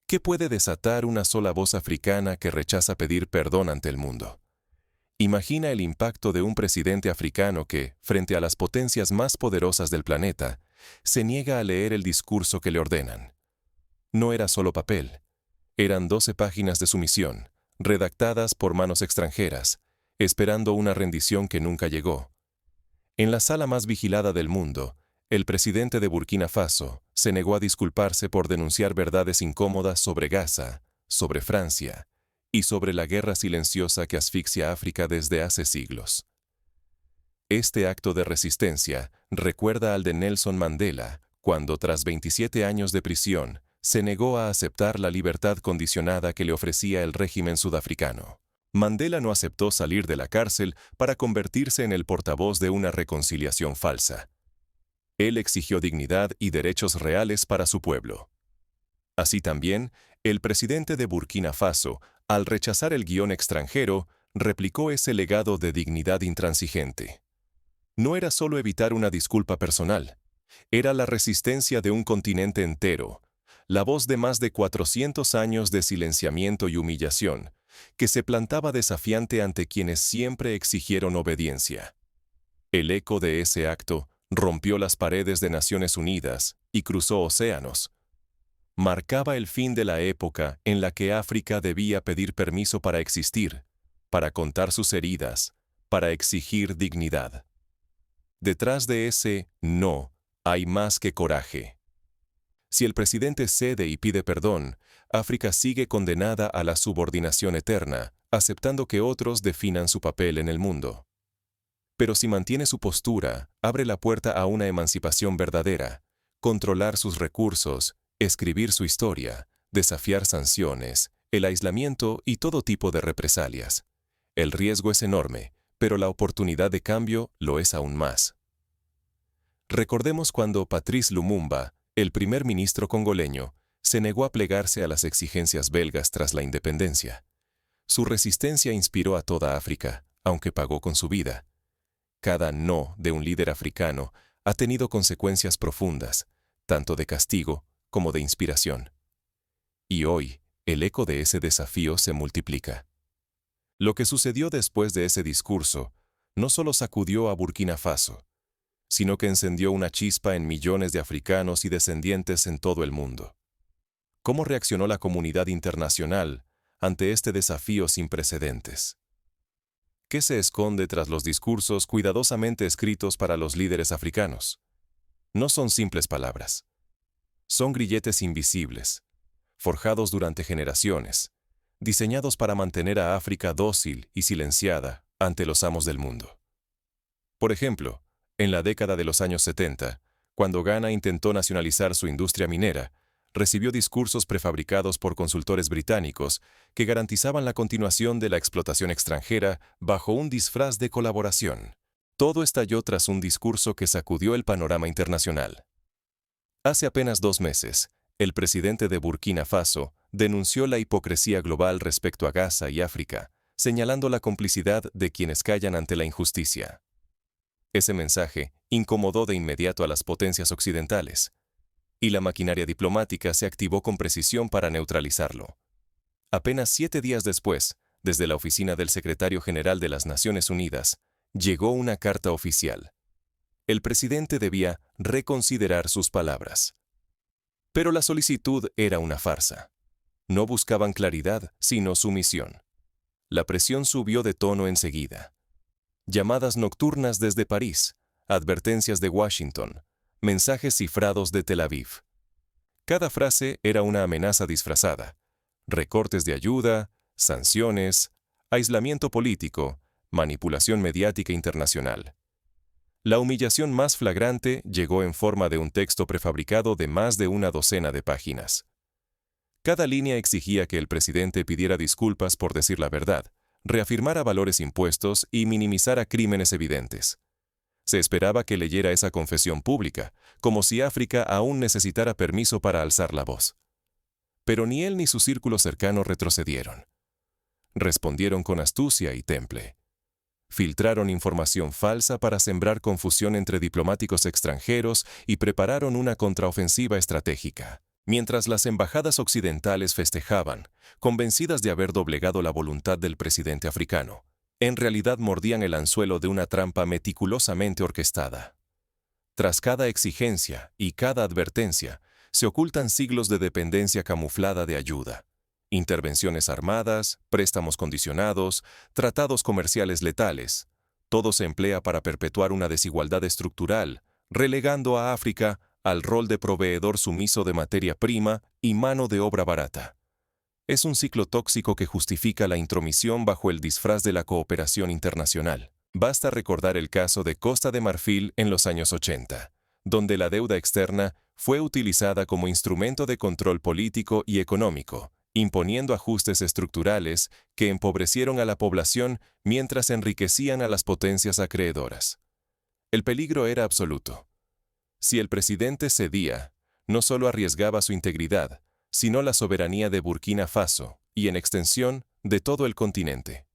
¿Qué puede desatar una sola voz africana que rechaza pedir perdón ante el mundo? Imagina el impacto de un presidente africano que, frente a las potencias más poderosas del planeta, se niega a leer el discurso que le ordenan. No era solo papel, eran 12 páginas de sumisión, redactadas por manos extranjeras, esperando una rendición que nunca llegó. En la sala más vigilada del mundo, el presidente de Burkina Faso se negó a disculparse por denunciar verdades incómodas sobre Gaza, sobre Francia y sobre la guerra silenciosa que asfixia a África desde hace siglos. Este acto de resistencia recuerda al de Nelson Mandela, cuando tras 27 años de prisión, se negó a aceptar la libertad condicionada que le ofrecía el régimen sudafricano. Mandela no aceptó salir de la cárcel para convertirse en el portavoz de una reconciliación falsa. Él exigió dignidad y derechos reales para su pueblo. Así también, el presidente de Burkina Faso, al rechazar el guión extranjero, replicó ese legado de dignidad intransigente. No era solo evitar una disculpa personal, era la resistencia de un continente entero, la voz de más de 400 años de silenciamiento y humillación, que se plantaba desafiante ante quienes siempre exigieron obediencia. El eco de ese acto rompió las paredes de Naciones Unidas y cruzó océanos. Marcaba el fin de la época en la que África debía pedir permiso para existir, para contar sus heridas, para exigir dignidad. Detrás de ese no hay más que coraje. Si el presidente cede y pide perdón, África sigue condenada a la subordinación eterna, aceptando que otros definan su papel en el mundo. Pero si mantiene su postura, abre la puerta a una emancipación verdadera, controlar sus recursos, escribir su historia, desafiar sanciones, el aislamiento y todo tipo de represalias. El riesgo es enorme, pero la oportunidad de cambio lo es aún más. Recordemos cuando Patrice Lumumba, el primer ministro congoleño, se negó a plegarse a las exigencias belgas tras la independencia. Su resistencia inspiró a toda África, aunque pagó con su vida. Cada no de un líder africano ha tenido consecuencias profundas, tanto de castigo como de inspiración. Y hoy, el eco de ese desafío se multiplica. Lo que sucedió después de ese discurso no solo sacudió a Burkina Faso, sino que encendió una chispa en millones de africanos y descendientes en todo el mundo. ¿Cómo reaccionó la comunidad internacional ante este desafío sin precedentes? ¿Qué se esconde tras los discursos cuidadosamente escritos para los líderes africanos? No son simples palabras. Son grilletes invisibles, forjados durante generaciones, diseñados para mantener a África dócil y silenciada ante los amos del mundo. Por ejemplo, en la década de los años 70, cuando Ghana intentó nacionalizar su industria minera, recibió discursos prefabricados por consultores británicos que garantizaban la continuación de la explotación extranjera bajo un disfraz de colaboración. Todo estalló tras un discurso que sacudió el panorama internacional. Hace apenas 2 meses, el presidente de Burkina Faso denunció la hipocresía global respecto a Gaza y África, señalando la complicidad de quienes callan ante la injusticia. Ese mensaje incomodó de inmediato a las potencias occidentales, y la maquinaria diplomática se activó con precisión para neutralizarlo. Apenas 7 días después, desde la oficina del secretario general de las Naciones Unidas, llegó una carta oficial. El presidente debía reconsiderar sus palabras. Pero la solicitud era una farsa. No buscaban claridad, sino sumisión. La presión subió de tono enseguida. Llamadas nocturnas desde París, advertencias de Washington, mensajes cifrados de Tel Aviv. Cada frase era una amenaza disfrazada. Recortes de ayuda, sanciones, aislamiento político, manipulación mediática internacional. La humillación más flagrante llegó en forma de un texto prefabricado de más de una docena de páginas. Cada línea exigía que el presidente pidiera disculpas por decir la verdad, reafirmara valores impuestos y minimizara crímenes evidentes. Se esperaba que leyera esa confesión pública, como si África aún necesitara permiso para alzar la voz. Pero ni él ni su círculo cercano retrocedieron. Respondieron con astucia y temple. Filtraron información falsa para sembrar confusión entre diplomáticos extranjeros y prepararon una contraofensiva estratégica. Mientras las embajadas occidentales festejaban, convencidas de haber doblegado la voluntad del presidente africano, en realidad mordían el anzuelo de una trampa meticulosamente orquestada. Tras cada exigencia y cada advertencia, se ocultan siglos de dependencia camuflada de ayuda. Intervenciones armadas, préstamos condicionados, tratados comerciales letales. Todo se emplea para perpetuar una desigualdad estructural, relegando a África al rol de proveedor sumiso de materia prima y mano de obra barata. Es un ciclo tóxico que justifica la intromisión bajo el disfraz de la cooperación internacional. Basta recordar el caso de Costa de Marfil en los años 80, donde la deuda externa fue utilizada como instrumento de control político y económico, imponiendo ajustes estructurales que empobrecieron a la población mientras enriquecían a las potencias acreedoras. El peligro era absoluto. Si el presidente cedía, no solo arriesgaba su integridad, sino la soberanía de Burkina Faso y, en extensión, de todo el continente.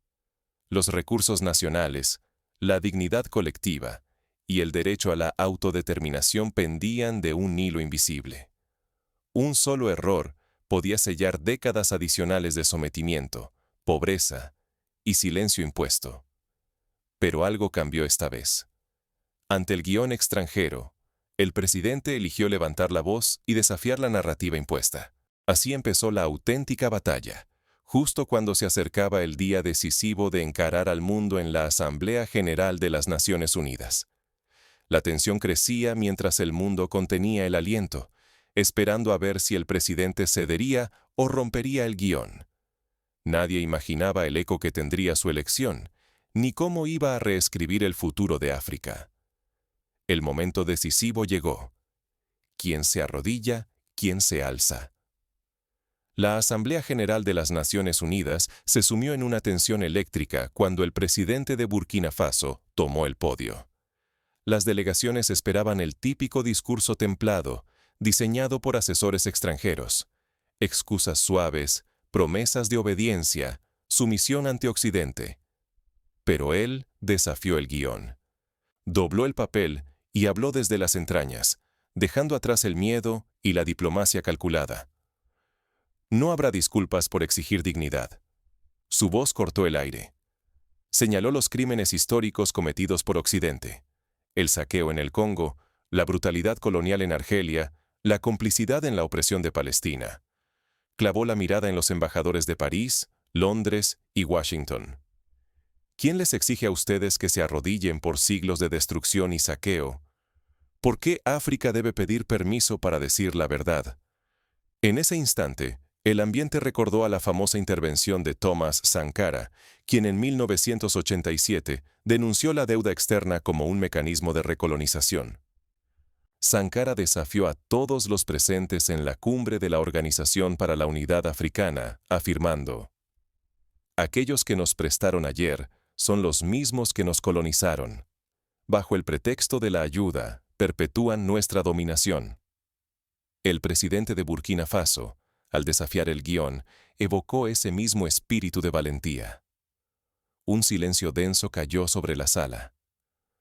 Los recursos nacionales, la dignidad colectiva y el derecho a la autodeterminación pendían de un hilo invisible. Un solo error podía sellar décadas adicionales de sometimiento, pobreza y silencio impuesto. Pero algo cambió esta vez. Ante el guión extranjero, el presidente eligió levantar la voz y desafiar la narrativa impuesta. Así empezó la auténtica batalla, justo cuando se acercaba el día decisivo de encarar al mundo en la Asamblea General de las Naciones Unidas. La tensión crecía mientras el mundo contenía el aliento, esperando a ver si el presidente cedería o rompería el guión. Nadie imaginaba el eco que tendría su elección, ni cómo iba a reescribir el futuro de África. El momento decisivo llegó. ¿Quién se arrodilla? ¿Quién se alza? La Asamblea General de las Naciones Unidas se sumió en una tensión eléctrica cuando el presidente de Burkina Faso tomó el podio. Las delegaciones esperaban el típico discurso templado, diseñado por asesores extranjeros. Excusas suaves, promesas de obediencia, sumisión ante Occidente. Pero él desafió el guión. Dobló el papel y habló desde las entrañas, dejando atrás el miedo y la diplomacia calculada. No habrá disculpas por exigir dignidad. Su voz cortó el aire. Señaló los crímenes históricos cometidos por Occidente: el saqueo en el Congo, la brutalidad colonial en Argelia, la complicidad en la opresión de Palestina. Clavó la mirada en los embajadores de París, Londres y Washington. ¿Quién les exige a ustedes que se arrodillen por siglos de destrucción y saqueo? ¿Por qué África debe pedir permiso para decir la verdad? En ese instante, el ambiente recordó a la famosa intervención de Thomas Sankara, quien en 1987 denunció la deuda externa como un mecanismo de recolonización. Sankara desafió a todos los presentes en la cumbre de la Organización para la Unidad Africana, afirmando: aquellos que nos prestaron ayer son los mismos que nos colonizaron. Bajo el pretexto de la ayuda, perpetúan nuestra dominación. El presidente de Burkina Faso, al desafiar el guión, evocó ese mismo espíritu de valentía. Un silencio denso cayó sobre la sala.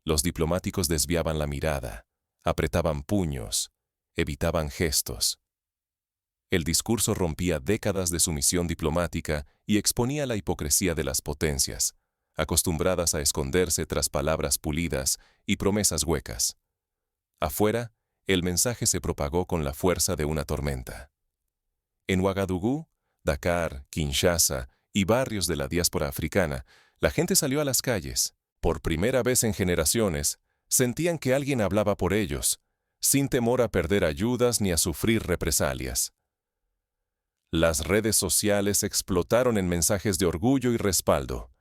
Los diplomáticos desviaban la mirada, apretaban puños, evitaban gestos. El discurso rompía décadas de sumisión diplomática y exponía la hipocresía de las potencias, acostumbradas a esconderse tras palabras pulidas y promesas huecas. Afuera, el mensaje se propagó con la fuerza de una tormenta. En Ouagadougou, Dakar, Kinshasa y barrios de la diáspora africana, la gente salió a las calles. Por primera vez en generaciones, sentían que alguien hablaba por ellos, sin temor a perder ayudas ni a sufrir represalias. Las redes sociales explotaron en mensajes de orgullo y respaldo.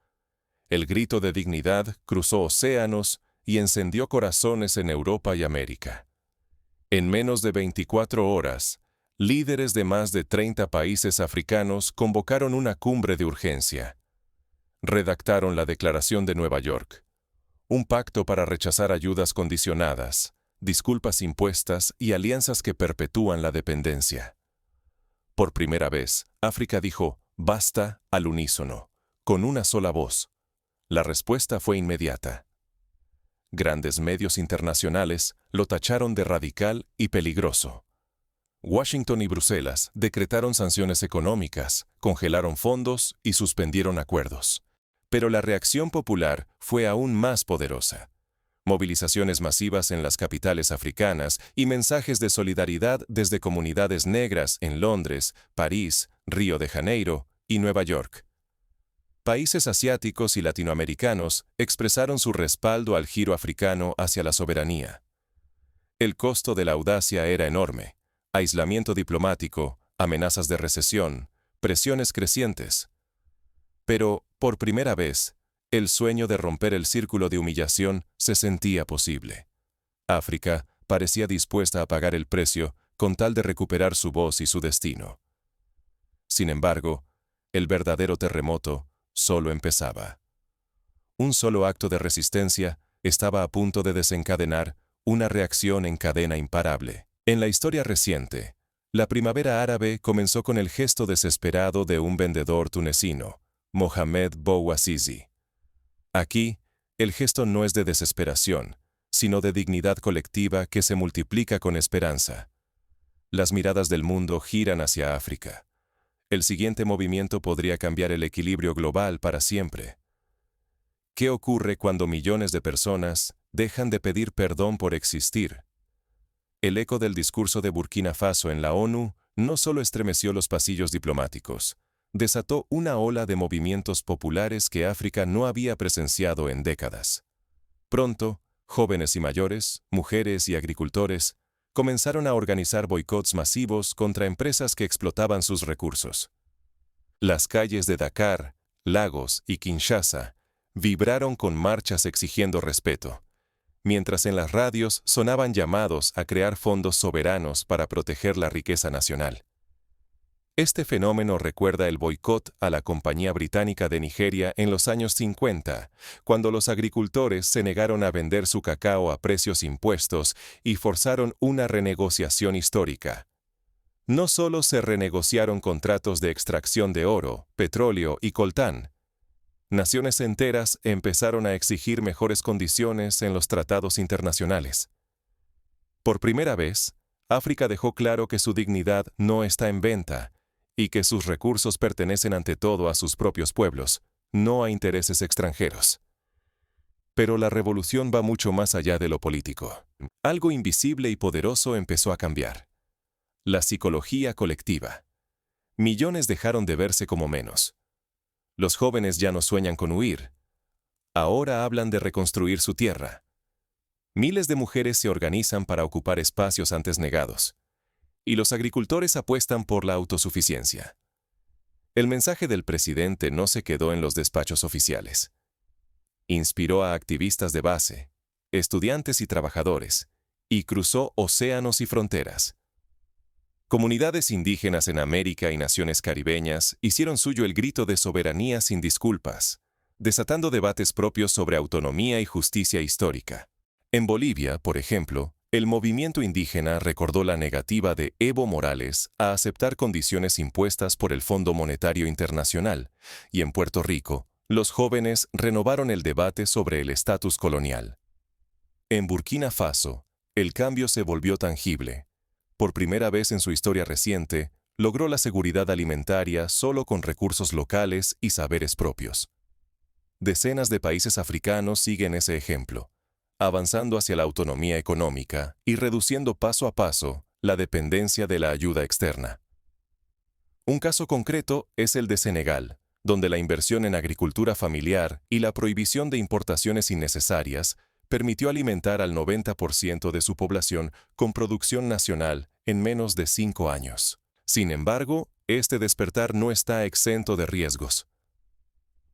El grito de dignidad cruzó océanos y encendió corazones en Europa y América. En menos de 24 horas, líderes de más de 30 países africanos convocaron una cumbre de urgencia. Redactaron la Declaración de Nueva York, un pacto para rechazar ayudas condicionadas, disculpas impuestas y alianzas que perpetúan la dependencia. Por primera vez, África dijo «basta» al unísono, con una sola voz. La respuesta fue inmediata. Grandes medios internacionales lo tacharon de radical y peligroso. Washington y Bruselas decretaron sanciones económicas, congelaron fondos y suspendieron acuerdos. Pero la reacción popular fue aún más poderosa. Movilizaciones masivas en las capitales africanas y mensajes de solidaridad desde comunidades negras en Londres, París, Río de Janeiro y Nueva York. Países asiáticos y latinoamericanos expresaron su respaldo al giro africano hacia la soberanía. El costo de la audacia era enorme: aislamiento diplomático, amenazas de recesión, presiones crecientes. Pero, por primera vez, el sueño de romper el círculo de humillación se sentía posible. África parecía dispuesta a pagar el precio con tal de recuperar su voz y su destino. Sin embargo, el verdadero terremoto solo empezaba. Un solo acto de resistencia estaba a punto de desencadenar una reacción en cadena imparable. En la historia reciente, la primavera árabe comenzó con el gesto desesperado de un vendedor tunecino, Mohamed Bouazizi. Aquí, el gesto no es de desesperación, sino de dignidad colectiva que se multiplica con esperanza. Las miradas del mundo giran hacia África. El siguiente movimiento podría cambiar el equilibrio global para siempre. ¿Qué ocurre cuando millones de personas dejan de pedir perdón por existir? El eco del discurso de Burkina Faso en la ONU no solo estremeció los pasillos diplomáticos, desató una ola de movimientos populares que África no había presenciado en décadas. Pronto, jóvenes y mayores, mujeres y agricultores, comenzaron a organizar boicots masivos contra empresas que explotaban sus recursos. Las calles de Dakar, Lagos y Kinshasa vibraron con marchas exigiendo respeto, mientras en las radios sonaban llamados a crear fondos soberanos para proteger la riqueza nacional. Este fenómeno recuerda el boicot a la Compañía Británica de Nigeria en los años 50, cuando los agricultores se negaron a vender su cacao a precios impuestos y forzaron una renegociación histórica. No solo se renegociaron contratos de extracción de oro, petróleo y coltán. Naciones enteras empezaron a exigir mejores condiciones en los tratados internacionales. Por primera vez, África dejó claro que su dignidad no está en venta y que sus recursos pertenecen ante todo a sus propios pueblos, no a intereses extranjeros. Pero la revolución va mucho más allá de lo político. Algo invisible y poderoso empezó a cambiar: la psicología colectiva. Millones dejaron de verse como menos. Los jóvenes ya no sueñan con huir. Ahora hablan de reconstruir su tierra. Miles de mujeres se organizan para ocupar espacios antes negados. Y los agricultores apuestan por la autosuficiencia. El mensaje del presidente no se quedó en los despachos oficiales. Inspiró a activistas de base, estudiantes y trabajadores, y cruzó océanos y fronteras. Comunidades indígenas en América y naciones caribeñas hicieron suyo el grito de soberanía sin disculpas, desatando debates propios sobre autonomía y justicia histórica. En Bolivia, por ejemplo, el movimiento indígena recordó la negativa de Evo Morales a aceptar condiciones impuestas por el Fondo Monetario Internacional, y en Puerto Rico, los jóvenes renovaron el debate sobre el estatus colonial. En Burkina Faso, el cambio se volvió tangible. Por primera vez en su historia reciente, logró la seguridad alimentaria solo con recursos locales y saberes propios. Decenas de países africanos siguen ese ejemplo, avanzando hacia la autonomía económica y reduciendo paso a paso la dependencia de la ayuda externa. Un caso concreto es el de Senegal, donde la inversión en agricultura familiar y la prohibición de importaciones innecesarias permitió alimentar al 90% de su población con producción nacional en menos de 5 años. Sin embargo, este despertar no está exento de riesgos.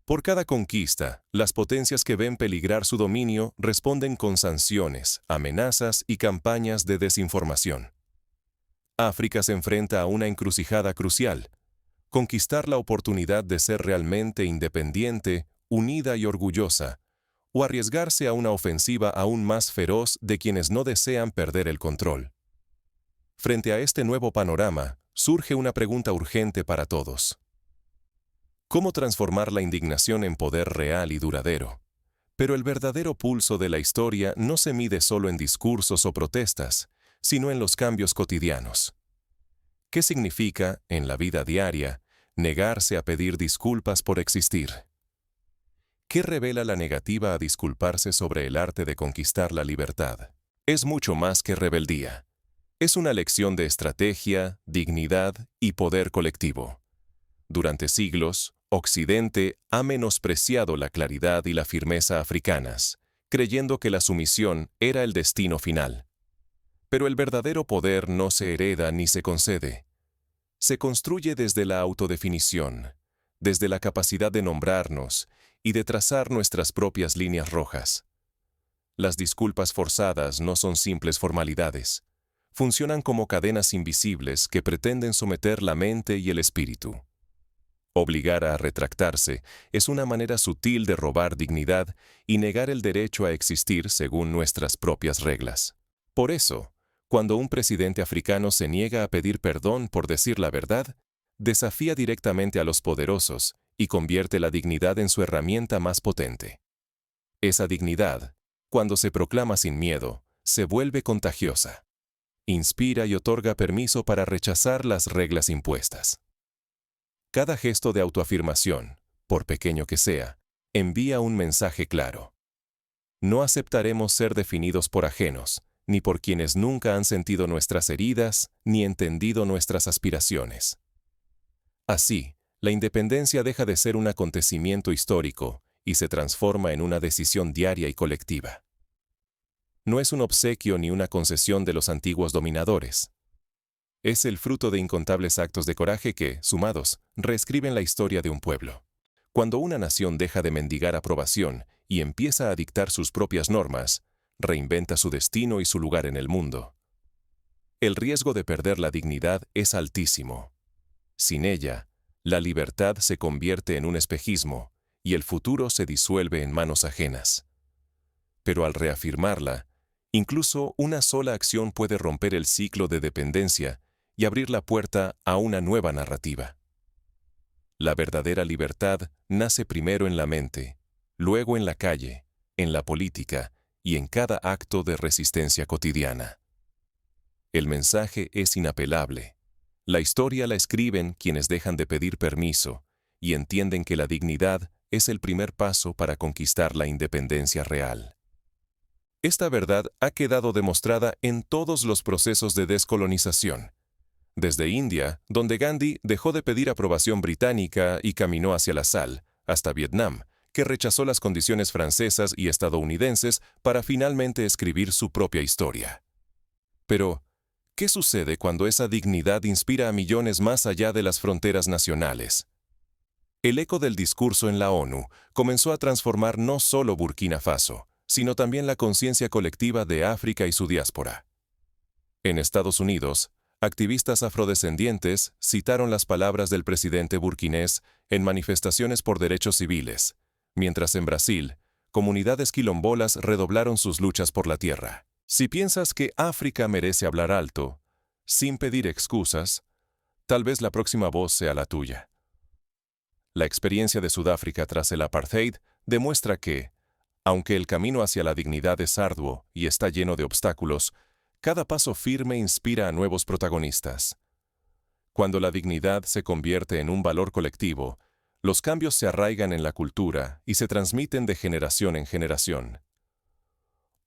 Por cada conquista, las potencias que ven peligrar su dominio responden con sanciones, amenazas y campañas de desinformación. África se enfrenta a una encrucijada crucial: conquistar la oportunidad de ser realmente independiente, unida y orgullosa, o arriesgarse a una ofensiva aún más feroz de quienes no desean perder el control. Frente a este nuevo panorama, surge una pregunta urgente para todos: ¿cómo transformar la indignación en poder real y duradero? Pero el verdadero pulso de la historia no se mide solo en discursos o protestas, sino en los cambios cotidianos. ¿Qué significa, en la vida diaria, negarse a pedir disculpas por existir? ¿Qué revela la negativa a disculparse sobre el arte de conquistar la libertad? Es mucho más que rebeldía. Es una lección de estrategia, dignidad y poder colectivo. Durante siglos, Occidente ha menospreciado la claridad y la firmeza africanas, creyendo que la sumisión era el destino final. Pero el verdadero poder no se hereda ni se concede. Se construye desde la autodefinición, desde la capacidad de nombrarnos y de trazar nuestras propias líneas rojas. Las disculpas forzadas no son simples formalidades. Funcionan como cadenas invisibles que pretenden someter la mente y el espíritu. Obligar a retractarse es una manera sutil de robar dignidad y negar el derecho a existir según nuestras propias reglas. Por eso, cuando un presidente africano se niega a pedir perdón por decir la verdad, desafía directamente a los poderosos y convierte la dignidad en su herramienta más potente. Esa dignidad, cuando se proclama sin miedo, se vuelve contagiosa. Inspira y otorga permiso para rechazar las reglas impuestas. Cada gesto de autoafirmación, por pequeño que sea, envía un mensaje claro. No aceptaremos ser definidos por ajenos, ni por quienes nunca han sentido nuestras heridas, ni entendido nuestras aspiraciones. Así, la independencia deja de ser un acontecimiento histórico y se transforma en una decisión diaria y colectiva. No es un obsequio ni una concesión de los antiguos dominadores. Es el fruto de incontables actos de coraje que, sumados, reescriben la historia de un pueblo. Cuando una nación deja de mendigar aprobación y empieza a dictar sus propias normas, reinventa su destino y su lugar en el mundo. El riesgo de perder la dignidad es altísimo. Sin ella, la libertad se convierte en un espejismo y el futuro se disuelve en manos ajenas. Pero al reafirmarla, incluso una sola acción puede romper el ciclo de dependencia y abrir la puerta a una nueva narrativa. La verdadera libertad nace primero en la mente, luego en la calle, en la política y en cada acto de resistencia cotidiana. El mensaje es inapelable. La historia la escriben quienes dejan de pedir permiso y entienden que la dignidad es el primer paso para conquistar la independencia real. Esta verdad ha quedado demostrada en todos los procesos de descolonización. Desde India, donde Gandhi dejó de pedir aprobación británica y caminó hacia la sal, hasta Vietnam, que rechazó las condiciones francesas y estadounidenses para finalmente escribir su propia historia. Pero, ¿qué sucede cuando esa dignidad inspira a millones más allá de las fronteras nacionales? El eco del discurso en la ONU comenzó a transformar no solo Burkina Faso, sino también la conciencia colectiva de África y su diáspora. En Estados Unidos, activistas afrodescendientes citaron las palabras del presidente burkinés en manifestaciones por derechos civiles, mientras en Brasil, comunidades quilombolas redoblaron sus luchas por la tierra. Si piensas que África merece hablar alto, sin pedir excusas, tal vez la próxima voz sea la tuya. La experiencia de Sudáfrica tras el apartheid demuestra que, aunque el camino hacia la dignidad es arduo y está lleno de obstáculos, cada paso firme inspira a nuevos protagonistas. Cuando la dignidad se convierte en un valor colectivo, los cambios se arraigan en la cultura y se transmiten de generación en generación.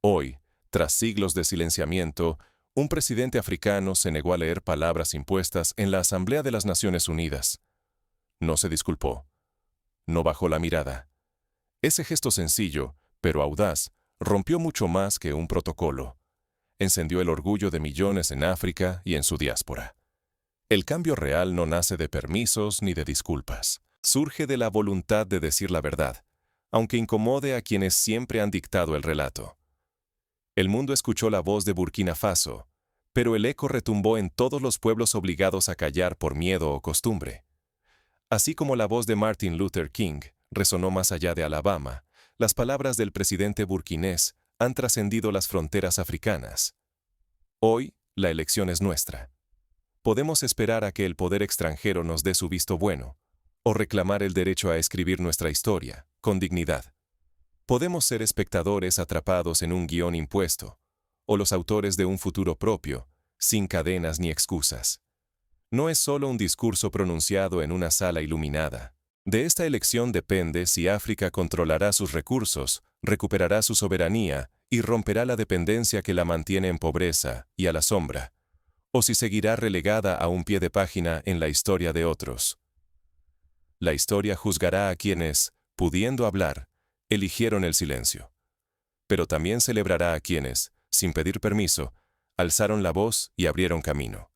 Hoy, tras siglos de silenciamiento, un presidente africano se negó a leer palabras impuestas en la Asamblea de las Naciones Unidas. No se disculpó. No bajó la mirada. Ese gesto sencillo, pero audaz, rompió mucho más que un protocolo. Encendió el orgullo de millones en África y en su diáspora. El cambio real no nace de permisos ni de disculpas. Surge de la voluntad de decir la verdad, aunque incomode a quienes siempre han dictado el relato. El mundo escuchó la voz de Burkina Faso, pero el eco retumbó en todos los pueblos obligados a callar por miedo o costumbre. Así como la voz de Martin Luther King resonó más allá de Alabama, las palabras del presidente burkinés han trascendido las fronteras africanas. Hoy, la elección es nuestra. Podemos esperar a que el poder extranjero nos dé su visto bueno, o reclamar el derecho a escribir nuestra historia, con dignidad. Podemos ser espectadores atrapados en un guión impuesto, o los autores de un futuro propio, sin cadenas ni excusas. No es solo un discurso pronunciado en una sala iluminada. De esta elección depende si África controlará sus recursos, recuperará su soberanía y romperá la dependencia que la mantiene en pobreza y a la sombra, o si seguirá relegada a un pie de página en la historia de otros. La historia juzgará a quienes, pudiendo hablar, eligieron el silencio. Pero también celebrará a quienes, sin pedir permiso, alzaron la voz y abrieron camino.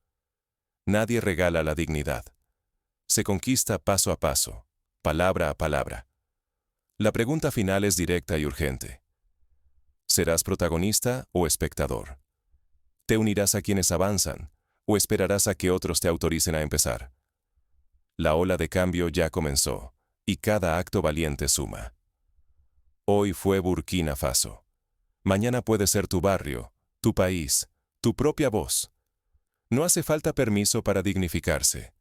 Nadie regala la dignidad. Se conquista paso a paso, palabra a palabra. La pregunta final es directa y urgente. ¿Serás protagonista o espectador? ¿Te unirás a quienes avanzan o esperarás a que otros te autoricen a empezar? La ola de cambio ya comenzó, y cada acto valiente suma. Hoy fue Burkina Faso. Mañana puede ser tu barrio, tu país, tu propia voz. No hace falta permiso para dignificarse.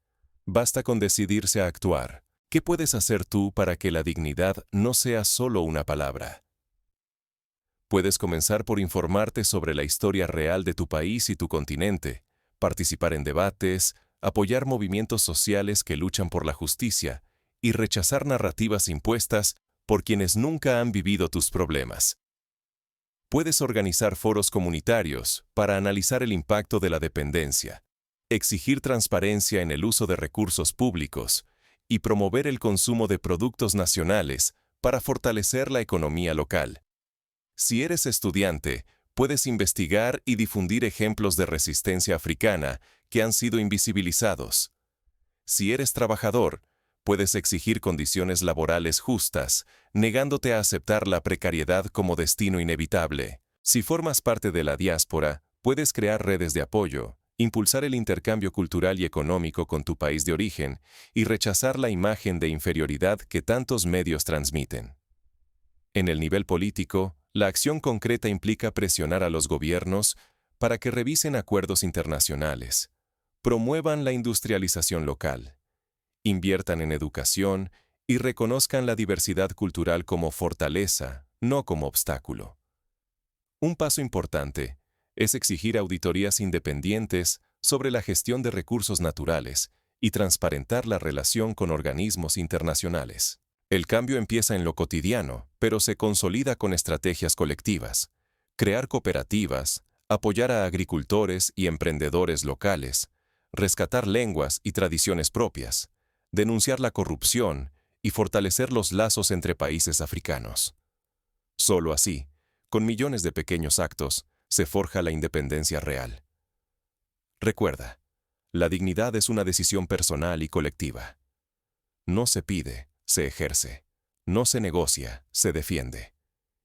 Basta con decidirse a actuar. ¿Qué puedes hacer tú para que la dignidad no sea solo una palabra? Puedes comenzar por informarte sobre la historia real de tu país y tu continente, participar en debates, apoyar movimientos sociales que luchan por la justicia y rechazar narrativas impuestas por quienes nunca han vivido tus problemas. Puedes organizar foros comunitarios para analizar el impacto de la dependencia, exigir transparencia en el uso de recursos públicos y promover el consumo de productos nacionales para fortalecer la economía local. Si eres estudiante, puedes investigar y difundir ejemplos de resistencia africana que han sido invisibilizados. Si eres trabajador, puedes exigir condiciones laborales justas, negándote a aceptar la precariedad como destino inevitable. Si formas parte de la diáspora, puedes crear redes de apoyo, impulsar el intercambio cultural y económico con tu país de origen y rechazar la imagen de inferioridad que tantos medios transmiten. En el nivel político, la acción concreta implica presionar a los gobiernos para que revisen acuerdos internacionales, promuevan la industrialización local, inviertan en educación y reconozcan la diversidad cultural como fortaleza, no como obstáculo. Un paso importante es exigir auditorías independientes sobre la gestión de recursos naturales y transparentar la relación con organismos internacionales. El cambio empieza en lo cotidiano, pero se consolida con estrategias colectivas. Crear cooperativas, apoyar a agricultores y emprendedores locales, rescatar lenguas y tradiciones propias, denunciar la corrupción y fortalecer los lazos entre países africanos. Solo así, con millones de pequeños actos, se forja la independencia real. Recuerda, la dignidad es una decisión personal y colectiva. No se pide, se ejerce. No se negocia, se defiende.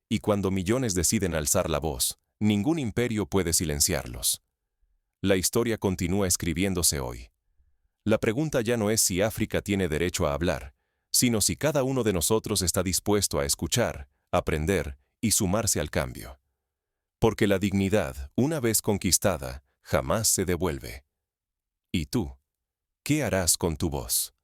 Y cuando millones deciden alzar la voz, ningún imperio puede silenciarlos. La historia continúa escribiéndose hoy. La pregunta ya no es si África tiene derecho a hablar, sino si cada uno de nosotros está dispuesto a escuchar, aprender y sumarse al cambio. Porque la dignidad, una vez conquistada, jamás se devuelve. ¿Y tú? ¿Qué harás con tu voz?